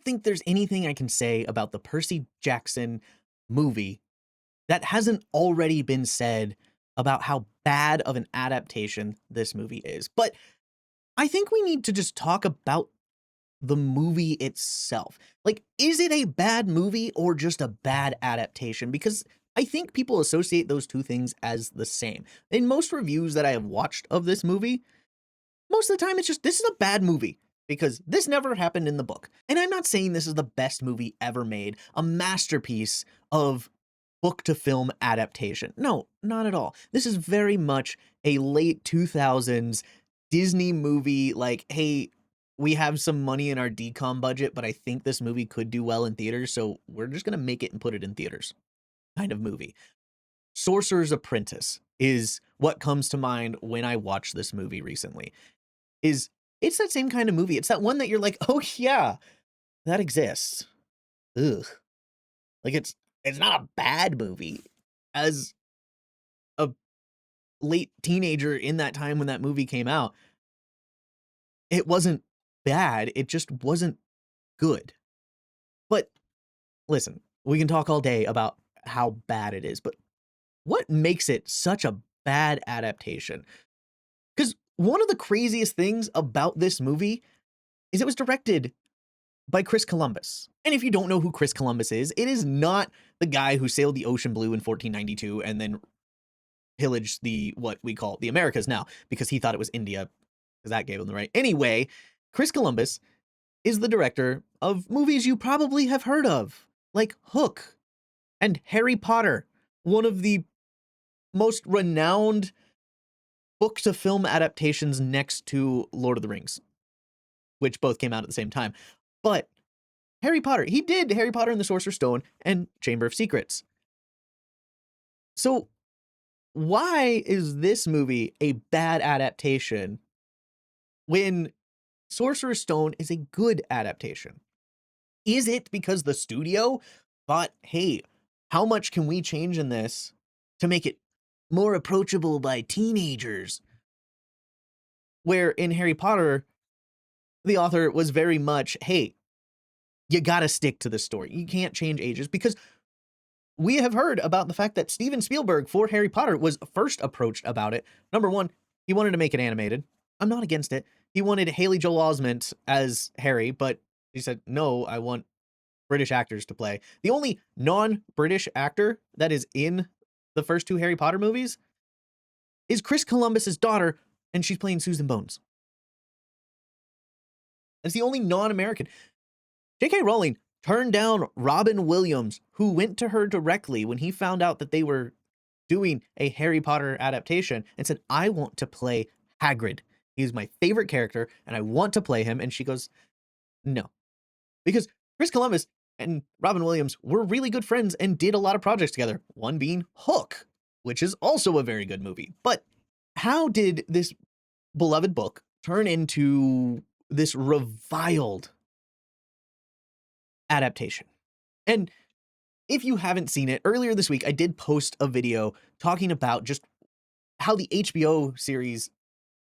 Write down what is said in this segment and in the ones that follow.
think there's anything I can say about the Percy Jackson movie that hasn't already been said about how bad of an adaptation this movie is. But I think we need to just talk about the movie itself. Like, is it a bad movie or just a bad adaptation? Because I think people associate those two things as the same. In most reviews that I have watched of this movie, most of the time it's just, this is a bad movie because this never happened in the book. And I'm not saying this is the best movie ever made, a masterpiece of book to film adaptation. No, not at all. This is very much a late 2000s Disney movie, like, hey, we have some money in our decom budget, but I think this movie could do well in theaters, so we're just gonna make it and put it in theaters kind of movie. Sorcerer's Apprentice is what comes to mind when I watch this movie recently. Is it's that same kind of movie. It's that one that you're like, "Oh yeah, that exists." Ugh. Like it's not a bad movie. As a late teenager in that time when that movie came out, it wasn't bad, it just wasn't good. But listen, we can talk all day about how bad it is, but what makes it such a bad adaptation? Because one of the craziest things about this movie is it was directed by Chris Columbus. And if you don't know who Chris Columbus is, it is not the guy who sailed the ocean blue in 1492 and then pillaged the what we call the Americas now because he thought it was India because that gave him the right. Anyway, Chris Columbus is the director of movies you probably have heard of, like Hook and Harry Potter, one of the most renowned book to film adaptations next to Lord of the Rings, which both came out at the same time. But Harry Potter, he did Harry Potter and the Sorcerer's Stone and Chamber of Secrets. So why is this movie a bad adaptation when Sorcerer's Stone is a good adaptation? Is it because the studio thought, hey, how much can we change in this to make it more approachable by teenagers? Where in Harry Potter, the author was very much, hey, you gotta stick to the story. You can't change ages because we have heard about the fact that Steven Spielberg for Harry Potter was first approached about it. Number one, he wanted to make it animated. I'm not against it. He wanted Haley Joel Osment as Harry, but he said, no, I want British actors to play. The only non-British actor that is in the first two Harry Potter movies is Chris Columbus's daughter, and she's playing Susan Bones. That's the only non-American. J.K. Rowling turned down Robin Williams, who went to her directly when he found out that they were doing a Harry Potter adaptation and said, I want to play Hagrid. He's my favorite character, and I want to play him. And she goes, no. Because Chris Columbus and Robin Williams were really good friends and did a lot of projects together, one being Hook, which is also a very good movie. But how did this beloved book turn into this reviled adaptation? And if you haven't seen it, earlier this week, I did post a video talking about just how the HBO series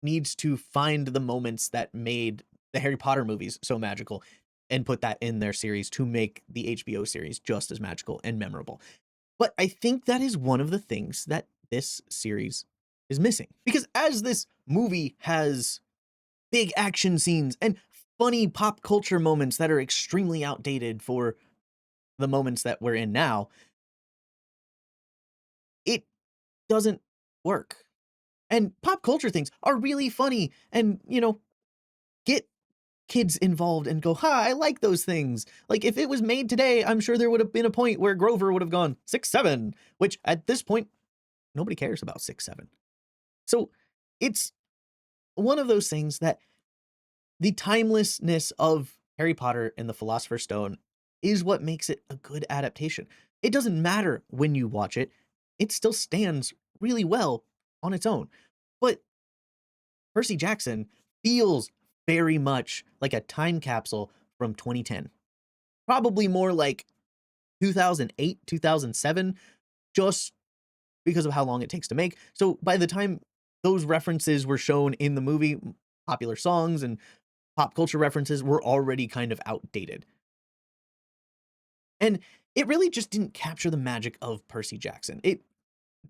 needs to find the moments that made the Harry Potter movies so magical and put that in their series to make the HBO series just as magical and memorable. But I think that is one of the things that this series is missing. Because as this movie has big action scenes and funny pop culture moments that are extremely outdated for the moments that we're in now, it doesn't work. And pop culture things are really funny and, get kids involved and go, ha, I like those things. Like if it was made today, I'm sure there would have been a point where Grover would have gone 6'7", which at this point, nobody cares about 6'7". So it's one of those things that the timelessness of Harry Potter and the Philosopher's Stone is what makes it a good adaptation. It doesn't matter when you watch it. It still stands really well on its own. But Percy Jackson feels very much like a time capsule from 2010. Probably more like 2008, 2007, just because of how long it takes to make. So by the time those references were shown in the movie, popular songs and pop culture references were already kind of outdated. And it really just didn't capture the magic of Percy Jackson. It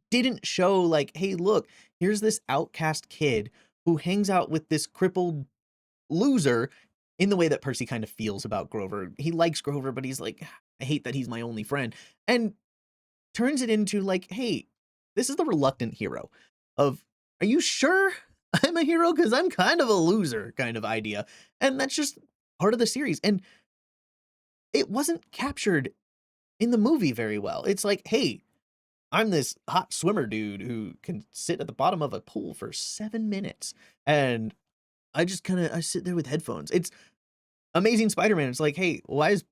didn't show like, hey, look, here's this outcast kid who hangs out with this crippled loser in the way that Percy kind of feels about Grover. He likes Grover, but he's like, I hate that he's my only friend. And turns it into like, hey, this is the reluctant hero of, are you sure I'm a hero? Because I'm kind of a loser kind of idea. And that's just part of the series. And it wasn't captured in the movie very well. It's like, hey, I'm this hot swimmer dude who can sit at the bottom of a pool for 7 minutes. And I sit there with headphones. It's Amazing Spider-Man. It's like, hey, why is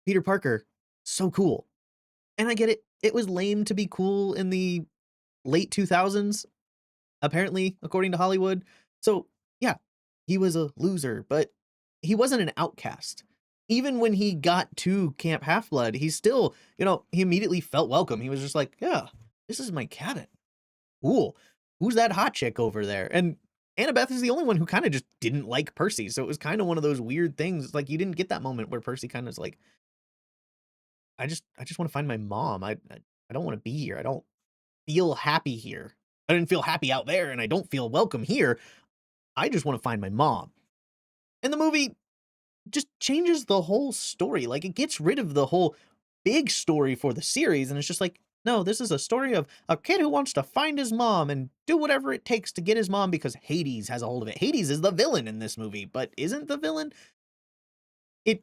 Peter Parker so cool? And I get it. It was lame to be cool in the late 2000s, apparently, according to Hollywood. So, yeah, he was a loser, but he wasn't an outcast. Even when he got to Camp Half-Blood, he still, he immediately felt welcome. He was just like, yeah, this is my cabin. Cool. Who's that hot chick over there? And Annabeth is the only one who kind of just didn't like Percy. So it was kind of one of those weird things. It's like you didn't get that moment where Percy kind of is like, I just want to find my mom. I don't want to be here. I don't feel happy here. I didn't feel happy out there, and I don't feel welcome here. I just want to find my mom. And the movie just changes the whole story. Like, it gets rid of the whole big story for the series, and it's just like, no, this is a story of a kid who wants to find his mom and do whatever it takes to get his mom because Hades has a hold of it. Hades is the villain in this movie, but isn't the villain? It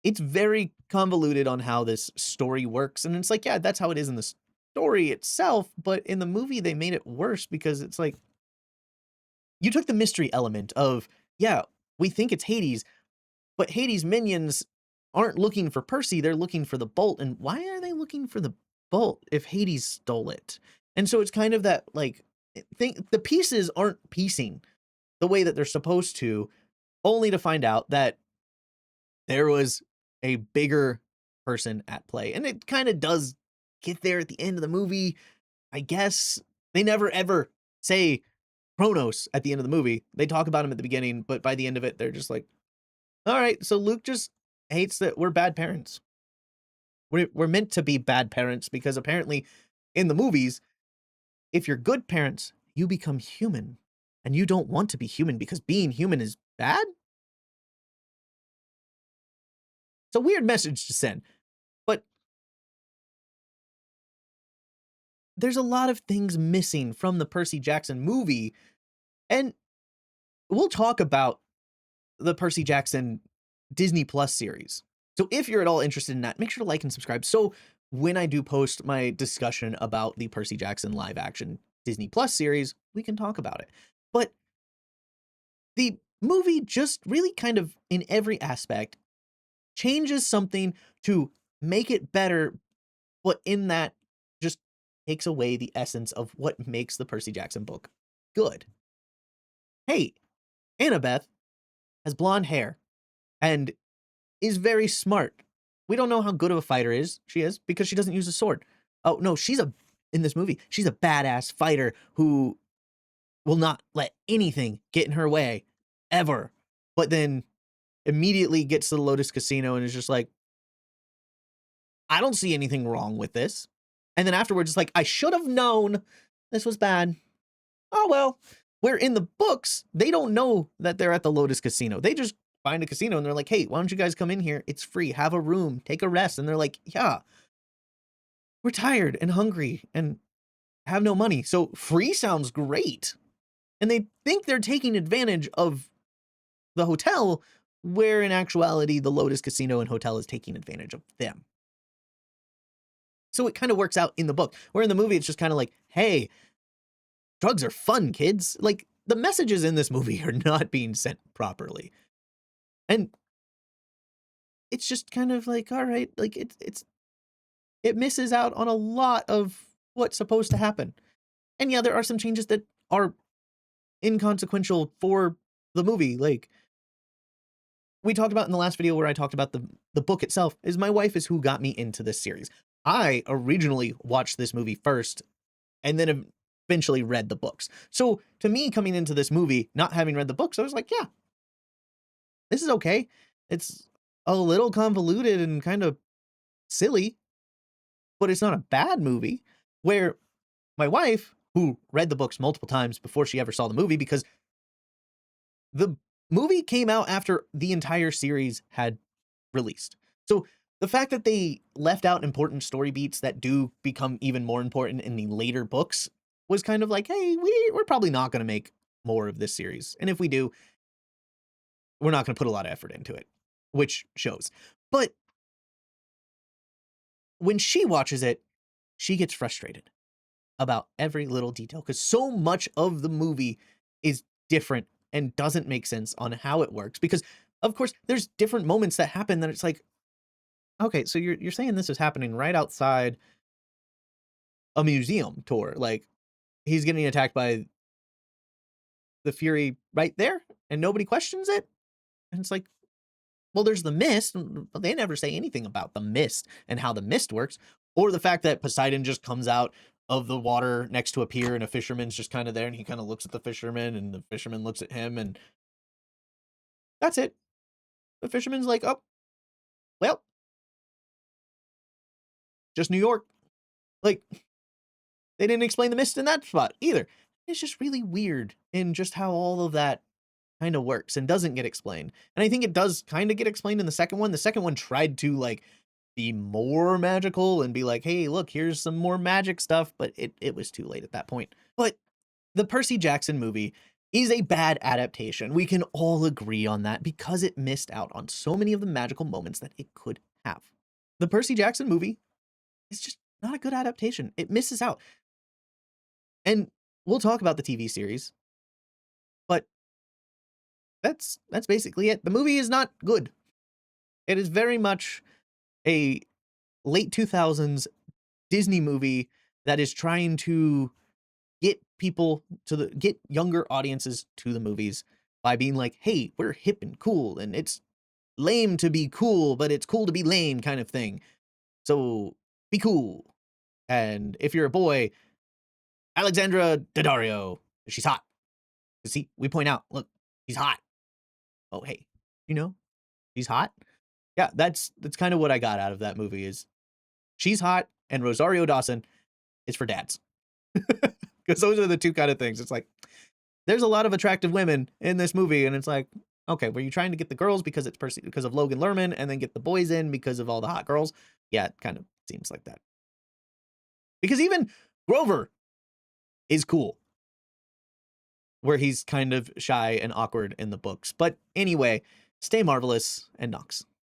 it's very convoluted on how this story works, and it's like, yeah, that's how it is in the story itself, but in the movie they made it worse because it's like you took the mystery element of, yeah, we think it's Hades, but Hades' minions aren't looking for Percy, they're looking for the bolt, and why are they looking for the bolt if Hades stole it? And so it's kind of that, like, the pieces aren't piecing the way that they're supposed to, only to find out that there was a bigger person at play. And it kind of does get there at the end of the movie, I guess. They never ever say Kronos at the end of the movie. They talk about him at the beginning, but by the end of it, they're just like, all right, so Luke just hates that we're bad parents. We're meant to be bad parents because apparently in the movies, if you're good parents, you become human. And you don't want to be human because being human is bad? It's a weird message to send. But there's a lot of things missing from the Percy Jackson movie. And we'll talk about the Percy Jackson Disney Plus series. So if you're at all interested in that, make sure to like and subscribe. So when I do post my discussion about the Percy Jackson live action Disney Plus series, we can talk about it. But the movie just really kind of in every aspect changes something to make it better, but in that just takes away the essence of what makes the Percy Jackson book good. Hey, Annabeth has blonde hair and is very smart. We don't know how good of a fighter she is because she doesn't use a sword. Oh no, in this movie, she's a badass fighter who will not let anything get in her way ever. But then immediately gets to the Lotus Casino and is just like, I don't see anything wrong with this. And then afterwards, it's like, I should have known this was bad. Oh, well, where in the books, they don't know that they're at the Lotus Casino. They just find a casino and they're like, hey, why don't you guys come in here? It's free. Have a room. Take a rest. And they're like, yeah, we're tired and hungry and have no money. So free sounds great. And they think they're taking advantage of the hotel, where in actuality, the Lotus Casino and hotel is taking advantage of them. So it kind of works out in the book, where in the movie, it's just kind of like, hey, drugs are fun, kids. Like, the messages in this movie are not being sent properly. And it's just kind of like, all right, like it misses out on a lot of what's supposed to happen. And yeah, there are some changes that are inconsequential for the movie. Like we talked about in the last video where I talked about the book itself, is my wife is who got me into this series. I originally watched this movie first and then eventually read the books. So to me, coming into this movie, not having read the books, I was like, yeah, this is okay. It's a little convoluted and kind of silly, but it's not a bad movie. Where my wife, who read the books multiple times before she ever saw the movie, because the movie came out after the entire series had released. So the fact that they left out important story beats that do become even more important in the later books was kind of like, hey, we're probably not going to make more of this series. And if we do, we're not going to put a lot of effort into it, which shows. But when she watches it, she gets frustrated about every little detail because so much of the movie is different and doesn't make sense on how it works. Because, of course, there's different moments that happen that it's like, okay, so you're saying this is happening right outside a museum tour. Like, he's getting attacked by the Fury right there, and nobody questions it? And it's like, well, there's the mist, but they never say anything about the mist and how the mist works, or the fact that Poseidon just comes out of the water next to a pier and a fisherman's just kind of there and he kind of looks at the fisherman and the fisherman looks at him and that's it. The fisherman's like, oh, well, just New York. Like, they didn't explain the mist in that spot either. It's just really weird in just how all of that kind of works and doesn't get explained. And I think it does kind of get explained in the second one. The second one tried to like be more magical and be like, hey, look, here's some more magic stuff, but it was too late at that point. But the Percy Jackson movie is a bad adaptation. We can all agree on that because it missed out on so many of the magical moments that it could have. The Percy Jackson movie is just not a good adaptation. It misses out. And we'll talk about the TV series, but that's basically it. The movie is not good. It is very much a late 2000s Disney movie that is trying to get people to get younger audiences to the movies by being like, hey, we're hip and cool and it's lame to be cool, but it's cool to be lame kind of thing. So be cool. And if you're a boy, Alexandra Daddario, she's hot. See, we point out, look, she's hot. Oh, hey, you know, she's hot. Yeah, that's kind of what I got out of that movie is she's hot and Rosario Dawson is for dads. Because those are the two kind of things. It's like, there's a lot of attractive women in this movie, and it's like, okay, were you trying to get the girls because it's because of Logan Lerman, and then get the boys in because of all the hot girls? Yeah, it kind of seems like that. Because even Grover is cool, where he's kind of shy and awkward in the books. But anyway, stay marvelous and Knox.